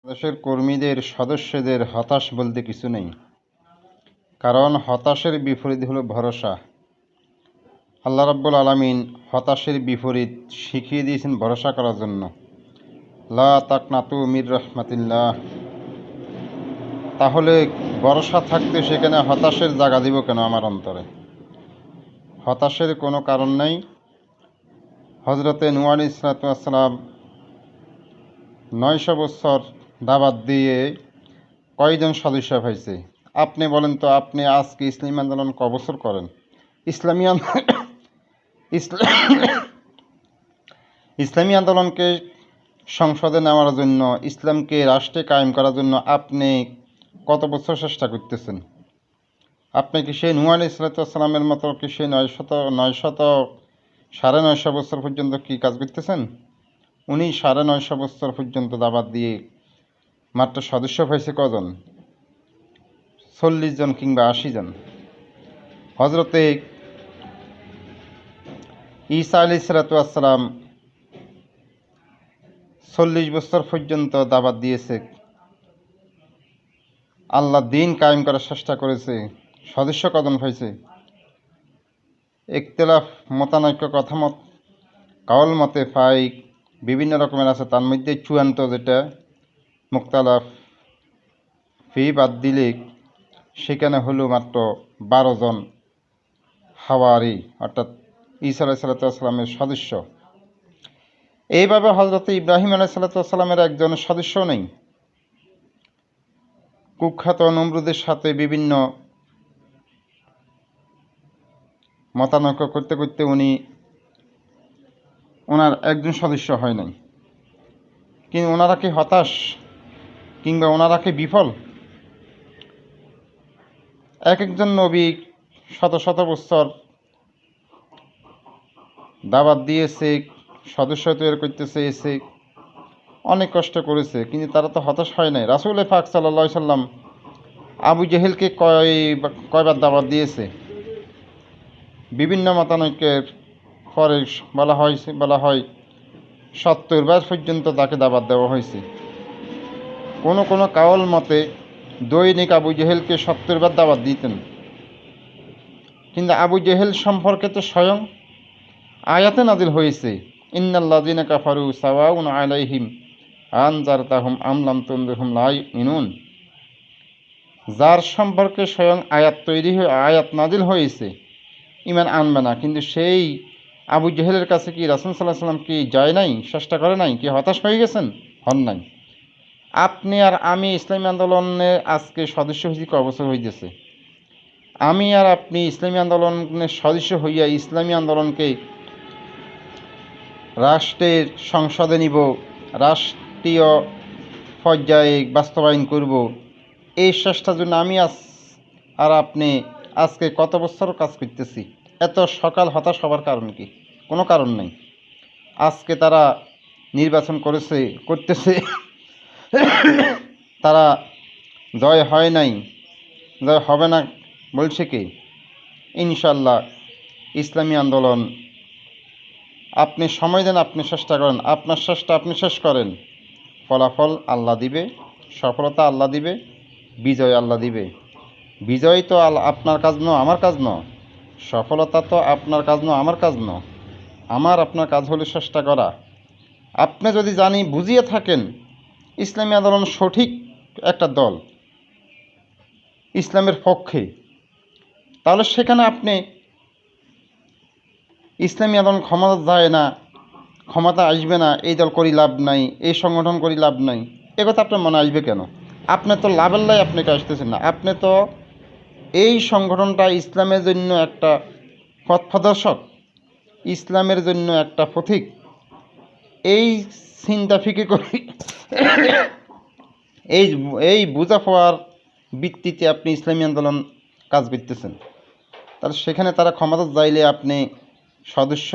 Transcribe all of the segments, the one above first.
দেশের কর্মীদের সদস্যদের হতাশ বলতে কিছু নেই, কারণ হতাশের বিপরীত হলো ভরসা। আল্লাহ রাব্বুল আলামিন হতাশের বিপরীত শিখিয়ে দিয়েছেন ভরসা করার জন্য। লা তাকনাতু মির রাহমাতিল্লাহ। তাহলে ভরসা থাকতে সেখানে হতাশের জায়গা দিব কেন আমার অন্তরে? হতাশের কোনো কারণ নেই। হজরতে নূহ আলাইহিস সালাম 900 বছর দাওয়াত দিয়ে কয়জন সদস্য পাইছে? আপনি বলেন তো, আপনি আজকে ইসলামী আন্দোলন ক বছর করেন? ইসলামী ইসলামী আন্দোলনকে সংসদে নেওয়ার জন্য, ইসলামকে রাষ্ট্রে কায়েম করার জন্য আপনি কত বছর চেষ্টা করতেছেন? আপনি কি সেই নূহ আলাইহিস সালামের মতো কি সেই 900 বছর পর্যন্ত কি কাজ করতেছেন? উনি 950 বছর পর্যন্ত দাওয়াত দিয়ে মাত্র সদস্য হয়েছে কজন? 40 জন কিংবা 80 জন। হজরতে ঈসা আলাইহিস সালাম 40 বছর পর্যন্ত দাওয়াত দিয়েছে, আল্লাহ দিন কায়েম করার চেষ্টা করেছে, সদস্য কজন হয়েছে? ইখতিলাফ মতানৈক্য কথামত কাউল মতে পাই বিভিন্ন রকমের আছে, তার মধ্যে চূড়ান্ত যেটা মুখতালাফ ফি বাদ দিলে সেখানে হলো মাত্র 12 জন হাওয়ারি, অর্থাৎ ঈসা আলাইহিস সালামের সদস্য। এইভাবে হজরত ইব্রাহিম আলাইহিস সালামের একজন সদস্য নেই। কুখ্যাত নমরুদের সাথে বিভিন্ন মতানৈক্য করতে করতে ওনার একজন সদস্য হয় নাই। কিন্তু ওনারা কি হতাশ কিংবা ওনারা কি বিফল? এক একজন নবী শত শত বছর দাওয়াত দিয়েছে, সদস্য তৈরি করতে চেয়েছে, অনেক কষ্ট করেছে, কিন্তু তারা তো হতাশ হয় নাই। রাসূল পাক সাল্লাল্লাহু আলাইহি সাল্লাম আবু জেহেলকে কয়বার দাওয়াত দিয়েছে? বিভিন্ন মতানৈক্যের পরে বলা হয় 70 বার পর্যন্ত তাকে দাওয়াত দেওয়া হয়েছে। কোনো কাউল মতে দৈনিক আবু জেহেলকে 70 বার দাওয়াত দিতেন। কিন্তু আবু জেহেল সম্পর্কে তো স্বয়ং আয়াতে নাজিল হয়েছে, ইন্নাল্লাযীনা কাফারু সাওয়াউন আলাইহিম আনজারতাহুম আম লাম তুনযিরহুম লা ইউমিনুন। যার সম্পর্কে স্বয়ং আয়াত নাজিল হয়েছে, ঈমান আনবে না। কিন্তু সেই আবু জেহেলের কাছে কি রাসূল সাল্লাল্লাহু আলাইহি ওয়াসাল্লাম কি যায় নাই, চেষ্টা করে নাই? কি হতাশ হয়ে গেছেন? হন নাই। আপনি আর আমি ইসলামী আন্দোলনে আজকে সদস্য হয়েছি ক বছর হইতেছে? আমি আর আপনি ইসলামী আন্দোলনের সদস্য হইয়া ইসলামী আন্দোলনকে রাষ্ট্রের সংসদে নিব, রাষ্ট্রীয় পর্যায়ে বাস্তবায়ন করব, এই চেষ্টার জন্য আমি আর আপনি আজকে কত বছর কাজ করতেছি। এত সকাল হতাশ হবার কারণ কি? কোনো কারণ নেই। আজকে তারা নির্বাচন করতেছে, তারা জয় হয় নাই, জয় হবে না বলছে কি? ইনশাল্লাহ ইসলামী আন্দোলন, আপনি সময় দেন, আপনি চেষ্টা করেন, আপনার চেষ্টা আপনি শেষ করেন, ফলাফল আল্লাহ দিবে, সফলতা আল্লাহ দিবে, বিজয় আল্লাহ দিবে। বিজয় তো আপনার কাজ নয়, আমার কাজ নয়। সফলতা তো আপনার কাজ নয়, আমার কাজ নয়। আপনার কাজ হলো চেষ্টা করা। আপনি যদি বুঝিয়ে থাকেন ইসলামী আন্দোলন সঠিক একটা দল, ইসলামের পক্ষে, তাহলে সেখানে আপনি ইসলামী আন্দোলন ক্ষমতা যায় না, ক্ষমতা আসবে না, এই দল করি লাভ নাই, এই সংগঠন করি লাভ নাই, এ কথা আপনার মনে আসবে কেন? আপনি তো লাভের লাই আপনাকে আসতেছেন না। আপনি তো এই সংগঠনটা ইসলামের জন্য একটা পথ প্রদর্শক, ইসলামের জন্য একটা পথিক, এই চিন্তা ফিকির করি এই বোঝা পাওয়ার ভিত্তিতে আপনি ইসলামী আন্দোলন কাজ করতেছেন। তাহলে সেখানে তারা ক্ষমতা চাইলে আপনি সদস্য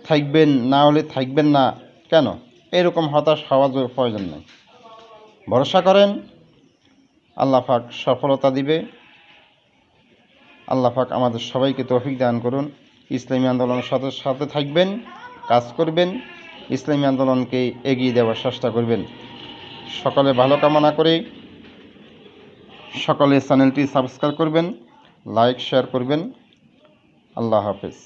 থাকবেন, না হলে থাকবেন না কেন? এরকম হতাশ হওয়ার প্রয়োজন নেই। ভরসা করেন, আল্লাহ পাক সফলতা দিবে। আল্লাহ পাক আমাদের সবাইকে তৌফিক দান করুন। ইসলামী আন্দোলনের সাথে থাকবেন, কাজ করবেন, ইসলামী আন্দোলনকে এগিয়ে দেওয়ার চেষ্টা করবেন। সকলে ভালো কামনা করে সকলে চ্যানেলটি সাবস্ক্রাইব করবেন, লাইক শেয়ার করবেন। আল্লাহ হাফেজ।